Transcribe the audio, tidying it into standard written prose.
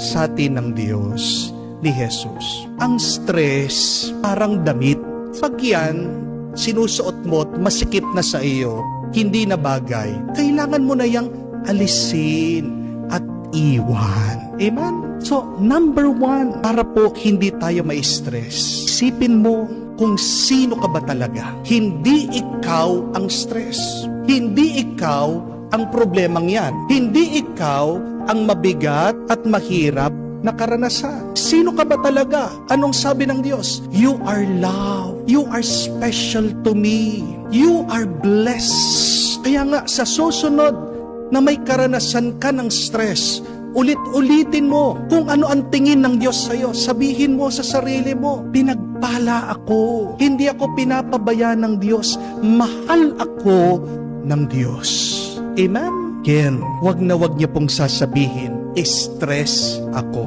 sa atin ng Diyos ni Jesus. Ang stress parang damit. Pag yan, sinusuot mo at masikip na sa iyo, hindi na bagay, kailangan mo na yang alisin at iwan. Amen? So, number 1, para po hindi tayo ma-stress, isipin mo kung sino ka ba talaga. Hindi ikaw ang stress. Hindi ikaw ang problemang yan. Hindi ikaw ang mabigat at mahirap na karanasan. Sino ka ba talaga? Anong sabi ng Diyos? You are loved. You are special to me. You are blessed. Kaya nga, sa susunod na may karanasan ka ng stress, ulit-ulitin mo kung ano ang tingin ng Diyos sa'yo. Sabihin mo sa sarili mo, pinagpala ako. Hindi ako pinapabayaan ng Diyos. Mahal ako ng Diyos. Amen? Again, wag na wag niyo pong sasabihin, stress ako.